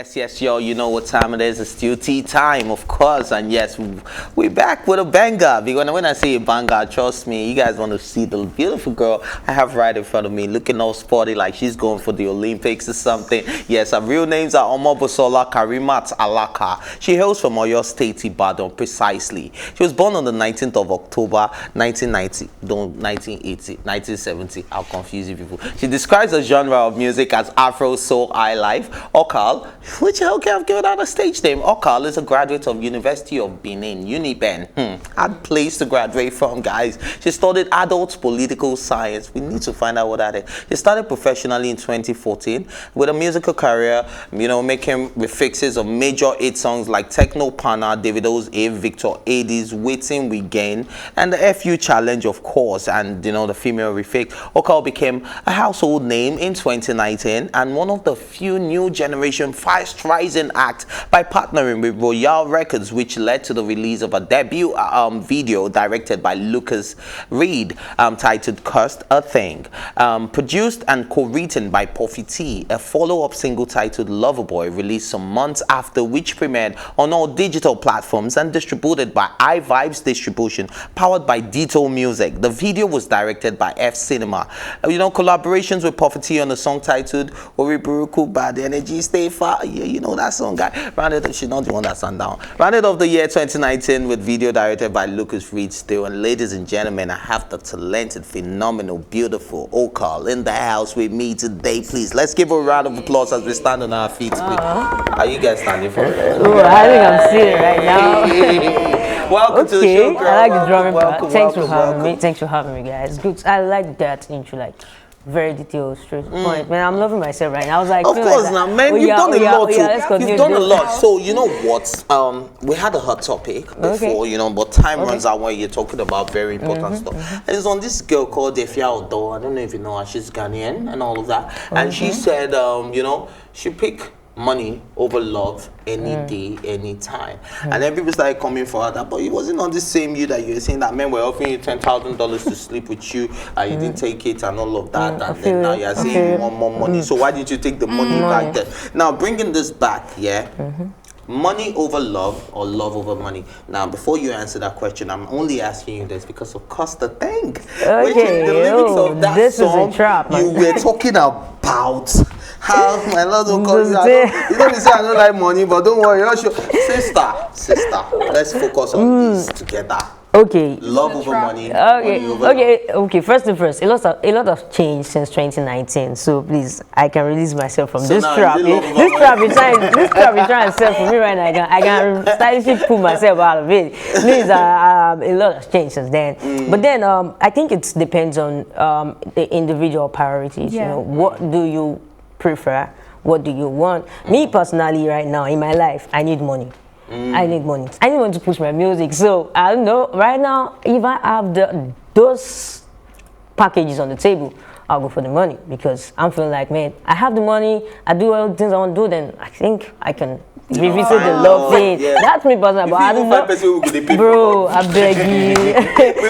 Yes, y'all, you know what time it is. It's still tea time, of course. And yes, we're back with a banger. Because when I say a banger, trust me, you guys want to see the beautiful girl I have right in front of me, looking all sporty like she's going for the Olympics or something. Yes, her real names are Omobosola, Karimat, Alaka. She hails from Oyo State, Ibadan, precisely. She was born on the 19th of October, 1990. Don't 1980, 1970. I'll confuse you people. She describes the genre of music as Afro, soul, Highlife. Okal, which I've given out a stage name. Okal is a graduate of University of Benin, Uniben. Hard place to graduate from, guys. She studied adult political science. We need to find out what that is. She started professionally in 2014 with a musical career, making refixes of major hit songs like Techno Pana, Davido's A, Victor Ad's Waiting We Gain, and the FU Challenge, of course, and the female refix. Okal became a household name in 2019 and one of the few new generation fast rising acts by partnering with Royal Records, which led to the release of a debut video directed by Lucas Reed titled Cursed a Thing, produced and co-written by Puffy T. A follow-up single titled Loverboy released some months after, which premiered on all digital platforms and distributed by iVibes Distribution, powered by Dito Music. The video was directed by F Cinema. Collaborations with Puffy T on the song titled Oriburuku Bad Energy Stay Far. Yeah, you know that song, guy. She's not the one that sang down. Rounded off the year 2019 with video directed by Lucas Reed still. And ladies and gentlemen, I have the talented, phenomenal, beautiful Okal in the house with me today. Please, let's give her a round of applause as we stand on our feet. Are you guys standing for it? Oh, I think I'm sitting right now. Welcome to the show, girl. I like the drumming part. Thanks for having me. Thanks for having me, guys. Good. I like that intro, like very detailed, straight to the point. Man, I'm loving myself right now. I was like, of course, now, man, you've done a lot too. You've done a lot. So you know what? We had a hot topic before, but time runs out when you're talking about very important stuff. And it's on this girl called Defia Odo. I don't know if you know her. She's Ghanaian and all of that. And she said, she picked money over love any day, any time. And then people started coming for her that, but it wasn't on the same you that you were saying that men were offering you $10,000 to sleep with you and you didn't take it and all of that, and then now you're saying you want more money. So why didn't you take the money back then? Now bringing this back, money over love or love over money? Now before you answer that question, I'm only asking you this because of course the thing. Which is the lyrics of that this song is a trap, man. you were talking about. How my lord will call you. You don't say I don't like money, but don't worry, sister, let's focus on this together. Okay. Love over money. Okay. First and first, a lot of change since 2019. So please, I can release myself from this trap. This trap is trying to sell for me right now. I can stylishly pull myself out of it. Please, a lot has changed since then. But then, I think it depends on the individual priorities. What do you prefer? What do you want? Me personally, right now in my life, I need money. I need money. I need money to push my music. So I don't know. Right now, if I have those packages on the table, I'll go for the money because I'm feeling like, man, I have the money. I do all the things I want to do. Then I think I can revisit the love thing. That's me personally, but I don't know. Bro, I beg you.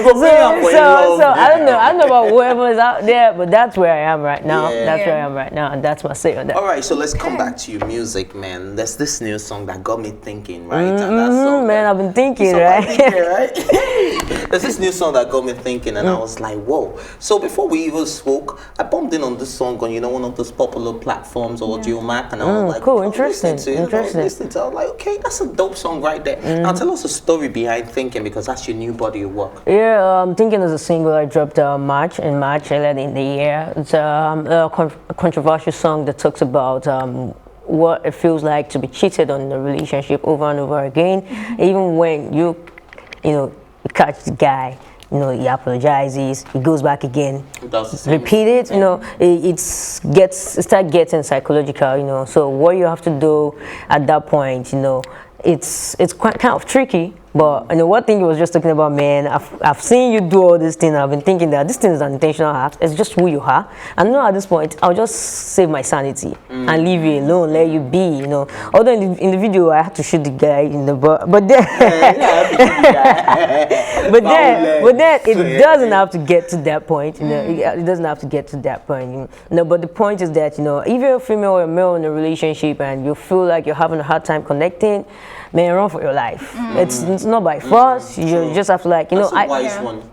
So I don't know. I don't know about whoever is out there, but that's where I am right now. That's where I am right now, and that's my say on that. All right, so let's come back to your music, man. There's this new song that got me thinking, right? And that song, man, I've been thinking, right? There's this new song that got me thinking, and I was like, whoa. So before we even spoke, I bumped in on this song on one of those popular platforms, Audio Mac, and I was like, cool, interesting. I was like, okay, that's a dope song right there. Now tell us a story behind Thinking, because that's your new body of work. Thinking is a single I dropped in March earlier in the year. It's a controversial song that talks about what it feels like to be cheated on in a relationship over and over again. Even when you catch the guy, he apologizes, he goes back again, repeat it, it starts getting psychological, so what you have to do at that point, it's quite kind of tricky But you know, one thing you was just talking about, man, I've seen you do all this thing. I've been thinking that this thing is an intentional act. It's just who you are. And now at this point, I'll just save my sanity and leave you alone, let you be, you know. Although in the video, I had to shoot the guy in the butt, but then, but then it doesn't have to get to that point, you know. It doesn't have to get to that point, you know. But the point is that, you know, if you're a female or a male in a relationship and you feel like you're having a hard time connecting, man, run for your life. It's not by force. You just have to, like, you know,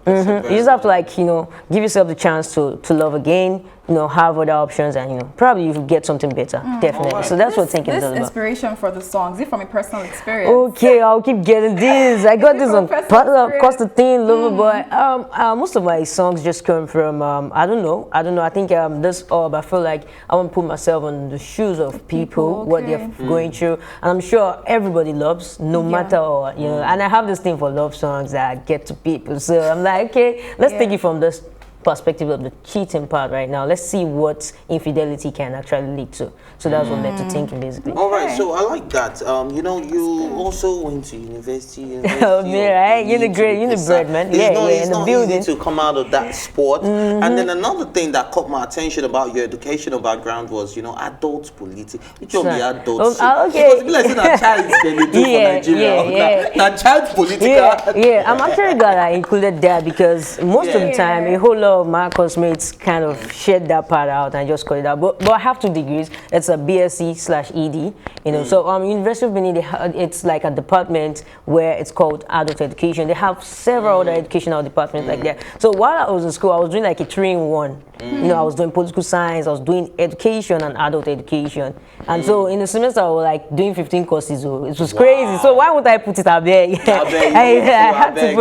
you just have to, like, you know, give yourself the chance to love again. You know, have other options, and you know, probably you get something better. Definitely. Right. So that's what thinking is all about. Inspiration for the songs, is it from a personal experience? Okay, I'll keep getting this. I got this on Costa-Thing, Loverboy. Most of my songs just come from I don't know. I think this I feel like I want to put myself on the shoes of people, what they're going through, and I'm sure everybody loves, no matter what, you know. And I have this thing for love songs that I get to people. So I'm like, okay, let's take it from this perspective of the cheating part right now. Let's see what infidelity can actually lead to. So that's what led to thinking, basically. All right, so I like that. You know, you also went to university. Oh, yeah, right? You're the bread, man. It's not easy to come out of that sport. And then another thing that caught my attention about your educational background was, you know, adult politics. Which of the adults? Okay. Because like that child can do for Nigeria. Now, child political. Yeah, I'm actually glad I included that, because most of the time, a whole lot of my classmates kind of shed that part out and just cut it out. But I have 2 degrees. It's a BSc/ED. You know, so University of Benin, it's like a department where it's called adult education. They have several other educational departments like that. So while I was in school, I was doing like a 3-in-1. You know, I was doing political science, I was doing education and adult education. And so in the semester, I was like doing 15 courses. So it was crazy. So why would I put it up there? I had to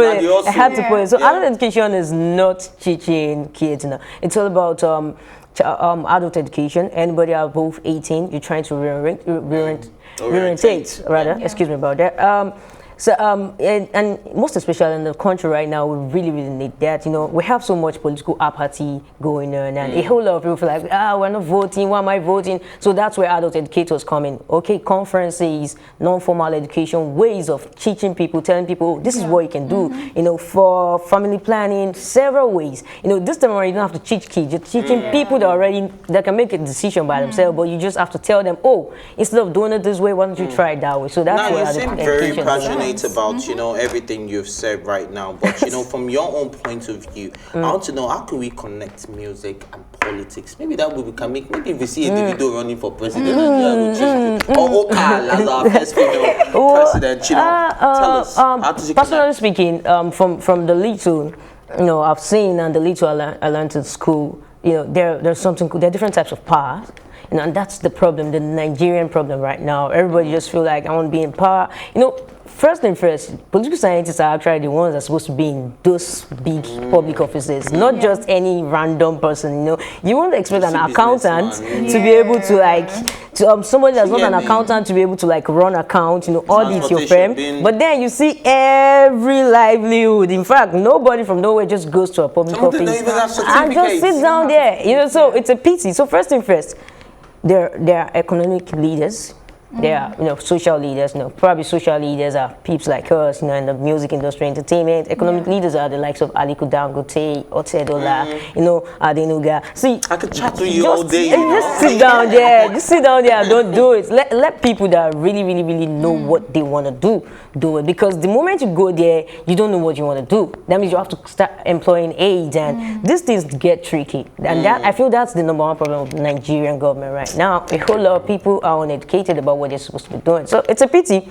put it. So adult education is not teaching kids. You know, it's all about adult education. Anybody above 18, you're trying to reorientate, rather. Excuse me about that. And most especially in the country right now, we really need that. You know, we have so much political apathy going on, and a whole lot of people feel like, we're not voting, why am I voting? So that's where adult educators come in. Okay, conferences, non-formal education, ways of teaching people, telling people, this is what you can do. You know, for family planning, several ways. You know, this time around, you don't have to teach kids. You're teaching people that can make a decision by themselves, but you just have to tell them, instead of doing it this way, why don't you try it that way? So that's where adult education passionate about, you know, everything you've said right now, but you know, from your own point of view, I want to know, how can we connect music and politics? Maybe that way we can make, maybe if we see a video running for president, or Okal as our first female president, you know, tell us, how does it personally speaking, from the little, you know, I've seen, and the little I learned in school, you know, there's something cool. There are different types of power. You know, and that's the problem, the Nigerian problem right now. Everybody just feel like I want to be in power. You know, first and first, political scientists are actually the ones that are supposed to be in those big public offices, not just any random person. You know, you won't expect an accountant to be able to, like, somebody that's not an accountant to be able to, like, run account, you know, audit your firm. But then you see every livelihood. In fact, nobody from nowhere just goes to a public office and just sits down there. You know, so it's a pity. So first and first, there are economic leaders. There are, you know, social leaders. You know, probably social leaders are peeps like us, you know, in the music industry, entertainment. Economic leaders are the likes of Aliko Dangote, Otedola, you know, Adenuga. See, I could chat to you all day. Just sit down there. Just sit down there. Don't do it. Let people that really know what they want to do it. Because the moment you go there, you don't know what you want to do. That means you have to start employing aides, and these things get tricky. And that, I feel that's the #1 problem of the Nigerian government right now. A whole lot of people are uneducated about what they're supposed to be doing. So it's a pity,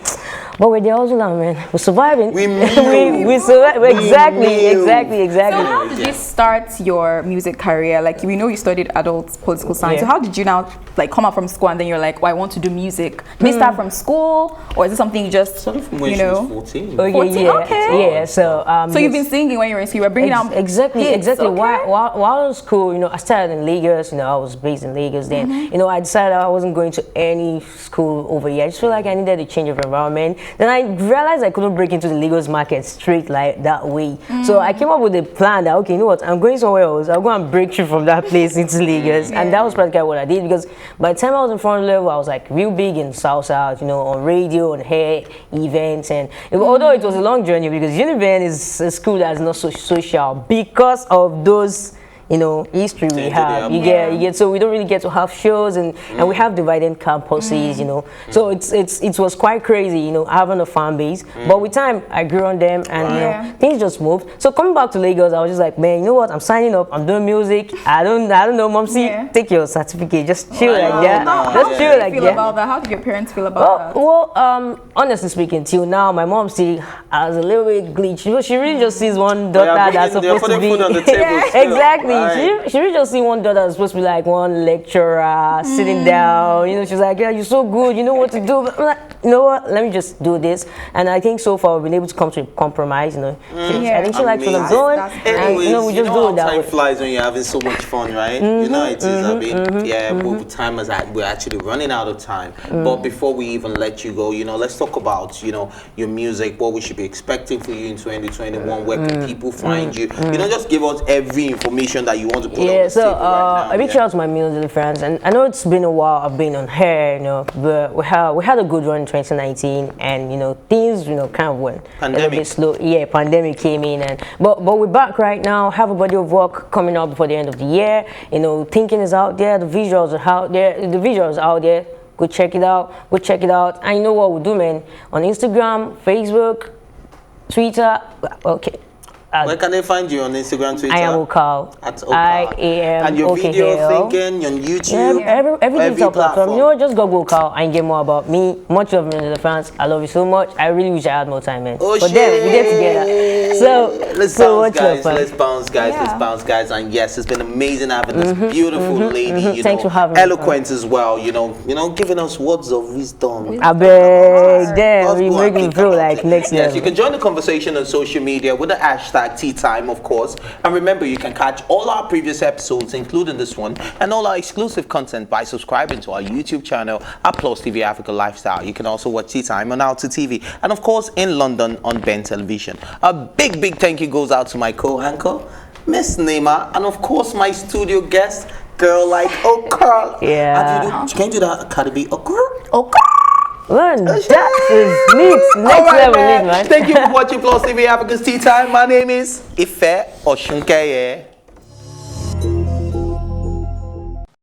but we're there also now, man. We're surviving. We survive. Exactly. So how did you start your music career? Like, we know you studied adult political science. So how did you now, like, come out from school and then you're like, I want to do music? Did you start from school, or is it something you just, you know? 14. Okay. So you've been singing when you were in school. You were bringing out exactly. Okay. While in school, you know, I started in Lagos. You know, I was based in Lagos then. You know, I decided I wasn't going to any school over here. I just feel like I needed a change of environment. Then I realized I couldn't break into the Lagos market straight like that way. So I came up with a plan that, okay, you know what, I'm going somewhere else. I'll go and break through from that place into Lagos. And that was practically what I did, because by the time I was in front level, I was like real big in South, you know, on radio, on hair, events. And although it was a long journey, because Uniben is a school that's not so social because of those, you know, history we have. You get so we don't really get to have shows, and we have divided campuses, you know. So it was quite crazy, you know, having a fan base. But with time, I grew on them, and you know, things just moved. So coming back to Lagos, I was just like, man, you know what? I'm signing up. I'm doing music. I don't know, Momsy, take your certificate. Just chill like that. Just chill like that. About that? How did your parents feel about that? Well, honestly speaking, till now, my mom still has a little bit glitch. You know, she really just sees one daughter that's supposed to be exactly. She really just see one daughter that's supposed to be like one lecturer sitting down. You know, she's like, yeah, you're so good. You know what to do. But I'm like, you know what? Let me just do this. And I think so far we've been able to come to a compromise. You know, I think she likes what I'm doing. Anyways, you know, we just do it that time way. flies when you're having so much fun, right? You know it is. I mean, but time is we're actually running out of time. But before we even let you go, you know, let's talk about, you know, your music, what we should be expecting for you in 2021, where can people find you? You know, just give us every information that you want to put on the table right now. a big shout out to my music fans, and I know it's been a while I've been on here, you know, but we had a good run in 2019, and you know, things, you know, kind of went a little bit slow. Yeah, pandemic came in, and but we're back right now. Have a body of work coming out before the end of the year. You know, thinking is out there, the visuals are out there, Go check it out. Go check it out. And you know what we do, man? On Instagram, Facebook, Twitter. Okay. Where can they find you on Instagram, Twitter? I am Okal. At Okal. I-A-M. And your video thinking on YouTube? Every digital platform. You know, just go Okal and get more about me. Much love to the fans. I love you so much. I really wish I had more time, man. Oh, but then we get together. So let's bounce, guys. And yes, it's been amazing having this beautiful lady. You Thanks know, for having me. eloquent as well. You know, giving us words of wisdom. I beg them. You make me feel like next level. Yes, you can join the conversation on social media with the hashtag TEATIME, of course. And remember, you can catch all our previous episodes, including this one, and all our exclusive content by subscribing to our YouTube channel at PlusTvAfrica Lifestyle. You can also watch TEATIME on Alta TV, and of course in London on Ben Television. A big thank you goes out to my co-anchor, Miss Neema, and of course my studio guest, girl like Okal. Yeah. Can you do that, Cardi B? Okal. Man, that is neat. Next level, man. Thank you for watching PlusTvAfrica's TEATIME. My name is Ife Oshunkeye.